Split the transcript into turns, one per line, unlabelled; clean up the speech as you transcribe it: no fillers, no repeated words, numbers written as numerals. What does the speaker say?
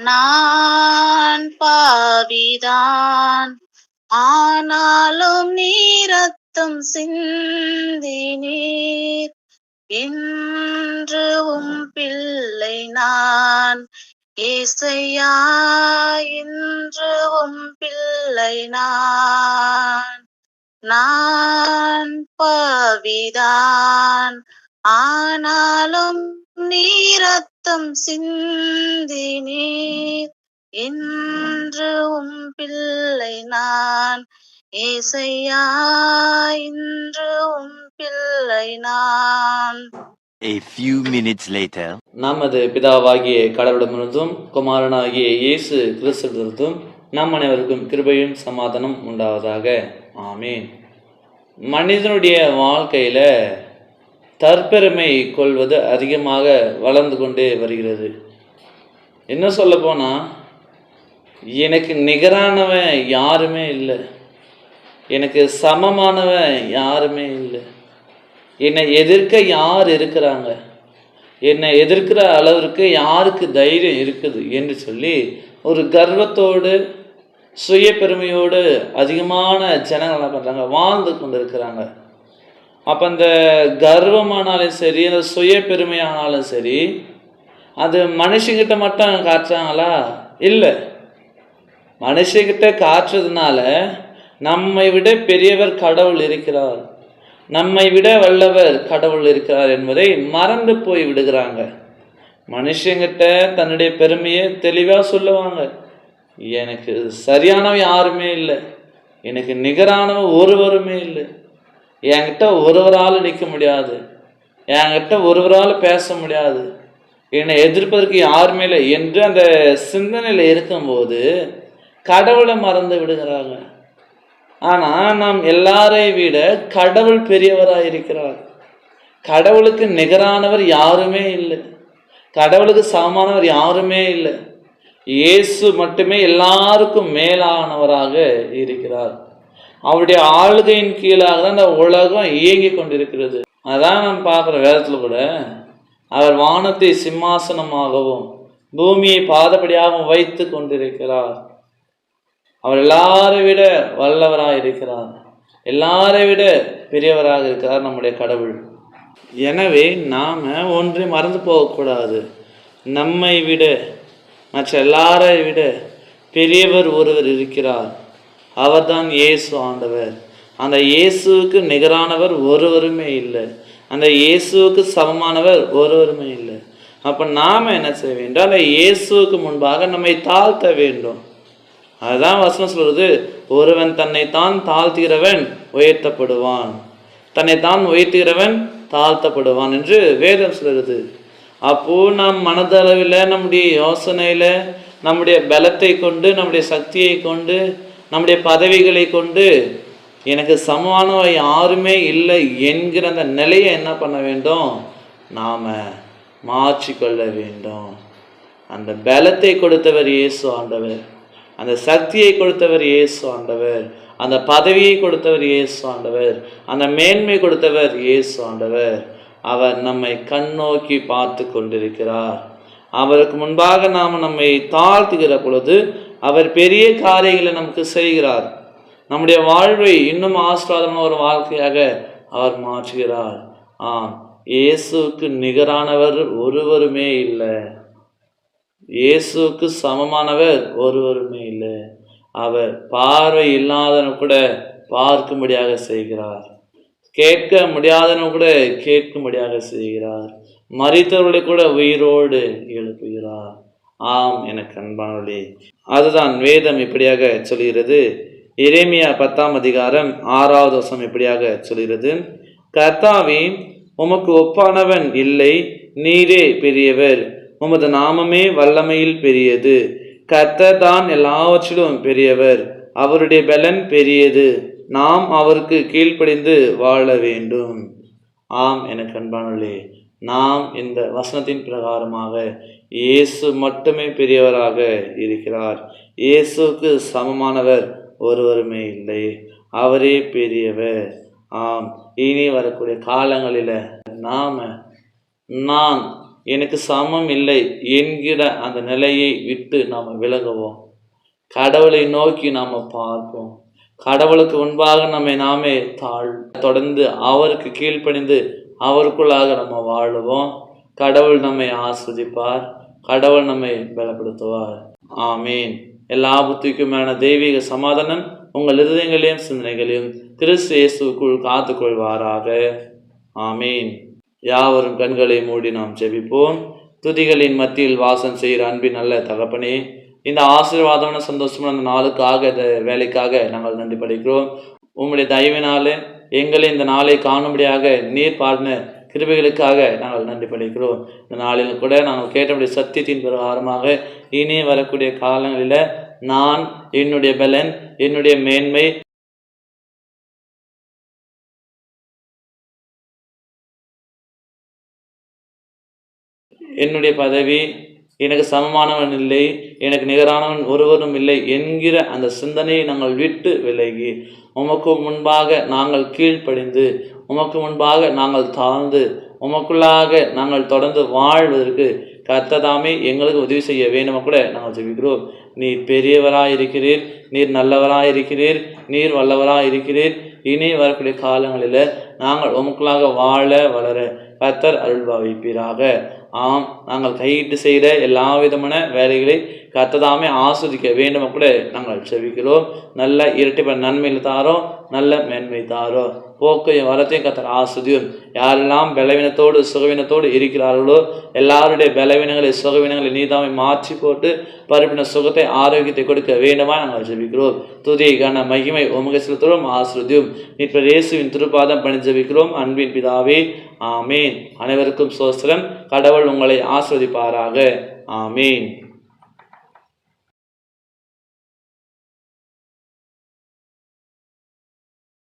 நான் பாவிதான், ஆனாலும் நீர் ரத்தம் சிந்தினீர். இன்று பிள்ளை நான், ஏசையா, இன்று பிள்ளை நான் பாவிதான், ஆனாலும் நீர் ரத்தம் சிந்தினீர். இன்று பிள்ளை நான், ஏசையா, இன்று பிள்ளை நான்.
A few minutes later,
நமது பிதாவாகிய கடவுளிடமிருந்தும் குமாரனாகிய இயேசு கிறிஸ்துவிடமிருந்தும் நம் அனைவருக்கும் கிருபையும் சமாதானம் உண்டாவதாக. ஆமீன். மனிதனுடைய வாழ்க்கையில் தற்பெருமை கொள்வது அதிகமாக வளர்ந்து கொண்டே வருகிறது. என்ன சொல்ல போனால், எனக்கு நிகரானவன் யாருமே இல்லை, எனக்கு சமமானவன் யாருமே இல்லை, என்னை எதிர்க்க யார் இருக்கிறாங்க, என்னை எதிர்க்கிற அளவிற்கு யாருக்கு தைரியம் இருக்குது என்று சொல்லி ஒரு கர்வத்தோடு சுய பெருமையோடு அதிகமான ஜனங்கள் என்ன பண்ணுறாங்க, வாழ்ந்து கொண்டு இருக்கிறாங்க. அப்போ அந்த கர்வமானாலும் சரி, அந்த சுய பெருமையானாலும் சரி, அது மனுஷங்கிட்ட மட்டும் காட்டுறாங்களா? இல்லை. மனுஷங்கிட்ட காட்டுறதுனால நம்மை விட பெரியவர் கடவுள் இருக்கிறார், நம்மை விட வல்லவர் கடவுள் இருக்கிறார் என்பதை மறந்து போய் விடுகிறாங்க. மனுஷங்கிட்ட தன்னுடைய பெருமையை தெளிவாக சொல்லுவாங்க. எனக்கு சரியானவன் யாருமே இல்லை, எனக்கு நிகரானவன் ஒருவருமே இல்லை, என்கிட்ட ஒருவரால் நிற்க முடியாது, என்கிட்ட ஒருவரால் பேச முடியாது, என்னை எதிர்ப்பதற்கு யாருமே இல்லை என்று அந்த சிந்தனையில் இருக்கும்போது கடவுளை மறந்து விடுகிறாங்க. ஆனால் நாம் எல்லாரை விட கடவுள் பெரியவராக இருக்கிறார். கடவுளுக்கு நிகரானவர் யாருமே இல்லை, கடவுளுக்கு சமமானவர் யாருமே இல்லை. இயேசு மட்டுமே எல்லாருக்கும் மேலானவராக இருக்கிறார். அவருடைய ஆளுகையின் கீழாக தான் இந்த உலகம் இயங்கி கொண்டிருக்கிறது. அதான் நாம் பார்க்குற வேதத்தில் கூட, அவர் வானத்தை சிம்மாசனமாகவும் பூமியை பாதபடியாகவும் வைத்து கொண்டிருக்கிறார். அவர் எல்லாரை விட வல்லவராக இருக்கிறார், எல்லாரை விட பெரியவராக இருக்கிறார் நம்முடைய கடவுள். எனவே நாம் ஒன்றை மறந்து போகக்கூடாது. நம்மை விட, மற்ற எல்லாரை விட பெரியவர் ஒருவர் இருக்கிறார். அவர்தான் இயேசு ஆண்டவர். அந்த இயேசுவுக்கு நிகரானவர் ஒருவருமே இல்லை, அந்த இயேசுவுக்கு சமமானவர் ஒருவருமே இல்லை. அப்போ நாம் என்ன செய்ய வேண்டும்? அந்த இயேசுவுக்கு முன்பாக நம்மை தாழ்த்த வேண்டும். அதுதான் வசனம் சொல்றது, ஒருவன் தன்னைத்தான் தாழ்த்துகிறவன் உயர்த்தப்படுவான், தன்னைத்தான் உயர்த்துகிறவன் தாழ்த்தப்படுவான் என்று வேதம் சொல்கிறது. அப்போ நாம் மனதளவில், நம்முடைய யோசனையில், நம்முடைய பலத்தை கொண்டு, நம்முடைய சக்தியை கொண்டு, நம்முடைய பதவிகளை கொண்டு எனக்கு சமமானவை யாருமே இல்லை என்கிற அந்த நிலையை என்ன பண்ண வேண்டும்? நாம் மாற்றிக்கொள்ள வேண்டும். அந்த பலத்தை கொடுத்தவர் இயேசு ஆண்டவர், அந்த சக்தியை கொடுத்தவர் இயேசு ஆண்டவர், அந்த பதவியை கொடுத்தவர் இயேசு ஆண்டவர், அந்த மேன்மை கொடுத்தவர் இயேசு ஆண்டவர். அவர் நம்மை கண்ணோக்கி பார்த்து கொண்டிருக்கிறார். அவருக்கு முன்பாக நாம் நம்மை தாழ்த்துகிற பொழுது அவர் பெரிய காரியங்களை நமக்கு செய்கிறார். நம்முடைய வாழ்வை இன்னும் ஆசீர்வாதமான ஒரு வாழ்க்கையாக அவர் மாற்றுகிறார். இயேசுவுக்கு நிகரானவர் ஒருவருமே இல்லை, இயேசுவுக்கு சமமானவர் ஒருவருமே இல்லை. அவர் பார்வை இல்லாதவன் கூட பார்க்கும்படியாக செய்கிறார், கேட்க முடியாதவன் கூட கேட்கும்படியாக செய்கிறார், மரித்தவர்களை கூட உயிரோடு எழுப்புகிறார். ஆம் எனக்கு அன்பானவர்களே, அதுதான் வேதம் இப்படியாக சொல்கிறது. எரேமியா 10ஆம் அதிகாரம் 6வது வசனம் இப்படியாக சொல்கிறது, கர்த்தாவே, உமக்கு ஒப்பானவன் இல்லை, நீரே பெரியவர், உமது நாமமே வல்லமையில் பெரியது, கர்த்தர் தான் எல்லாவற்றிலும் பெரியவர், அவருடைய பலன் பெரியது, நாம் அவருக்கு கீழ்ப்படிந்து வாழ வேண்டும். ஆம் எனக்கு அன்பானவர்களே, நாம் இந்த வசனத்தின் பிரகாரமாக இயேசு மட்டுமே பெரியவராக இருக்கிறார். இயேசுக்கு சமமானவர் ஒருவருமே இல்லை, அவரே பெரியவர். ஆம், இனி வரக்கூடிய காலங்களில் நான் எனக்கு சமம் இல்லை என்கிற அந்த நிலையை விட்டு நாம் விலகுவோம். கடவுளை நோக்கி நாம் பார்ப்போம். கடவுளுக்கு முன்பாக நம்மை நாமே தொடர்ந்து அவருக்கு கீழ்ப்படிந்து அவருக்குள்ளாக நம்ம வாழுவோம். கடவுள் நம்மை ஆஸ்வதிப்பார். கடவுள் நம்மை பலப்படுத்துவார். ஆமீன். எல்லா புத்திக்குமான தெய்வீக சமாதானம் உங்கள் இருதயங்களையும் சிந்தனைகளையும் கிறிஸ்து இயேசுவுக்குள் காத்துக்கொள்வாராக. ஆமீன். யாவரும் கண்களை மூடி நாம் ஜெபிப்போம். துதிகளின் மத்தியில் வாசம் செய்கிற அன்பின் நல்ல தகப்பனே, இந்த ஆசீர்வாதமான சந்தோஷமான அந்த நாளுக்காக, இந்த வேலைக்காக நாங்கள் நன்றி படைக்கிறோம். உம்முடைய தயவினாலே எங்களை இந்த நாளை காணும்படியாக நீர் பாடின கிருபைகளுக்காக நாங்கள் நன்றி படைக்கிறோம். இந்த நாளில் கூட நாங்கள் கேட்டபடி சத்தியத்தின் பிரகாரமாக இனி வரக்கூடிய காலங்களில் நான், என்னுடைய பலன், என்னுடைய மேன்மை, என்னுடைய பதவி, எனக்கு சமமானவன் இல்லை, எனக்கு நிகரானவன் ஒருவரும் இல்லை என்கிற அந்த சிந்தனையை நாங்கள் விட்டு விலகி உமக்கு முன்பாக நாங்கள் கீழ்ப்படிந்து, உமக்கு முன்பாக நாங்கள் தாழ்ந்து, உமக்குள்ளாக நாங்கள் தொடர்ந்து வாழ்வதற்கு கர்த்ததாமே எங்களுக்கு உதவி செய்ய வேண்டுமா கூட நாங்கள் ஜெபிக்கிறோம். நீர் பெரியவராயிருக்கிறீர், நீர் நல்லவராயிருக்கிறீர், நீர் வல்லவராயிருக்கிறீர். இனி வரக்கூடிய காலங்களில் நாங்கள் உமக்குள்ளாக வாழ வளர கர்த்தர் அருள்பாவிப்பீராக. ஆம், நாங்கள் கையிட்டு செய்கிற எல்லா விதமான வேலைகளை கர்த்ததாமே ஆஸ்வதிக்க வேண்டுமா கூட நாங்கள் செபிக்கிறோம். நல்ல இரட்டிப்ப நன்மையில் தாரோ, நல்ல மேன்மை தாரோ, போக்கையும் வரத்தையும் கர்த்தர் ஆஸ்வதியும். யாரெல்லாம் பலவீனத்தோடு சுகவீனத்தோடு இருக்கிறார்களோ எல்லாருடைய பலவீனங்களை சுகவீனங்களை நீதாமை மாற்றி போட்டு பருப்பின சுகத்தை ஆரோக்கியத்தை கொடுக்க வேண்டுமா நாங்கள் ஜெபிக்கிறோம். துதியை கன மகிமை உமக்கு செலுத்துகிறோம். ஆஸ்வதியும் நீர் இயேசுவின் திருப்பாதம் பணி ஜெபிக்கிறோம். அன்பின் பிதாவே, ஆமீன். அனைவருக்கும் சோஸ்திரம். கடவுள் உங்களை ஆஸ்வதிப்பாராக. ஆமீன்.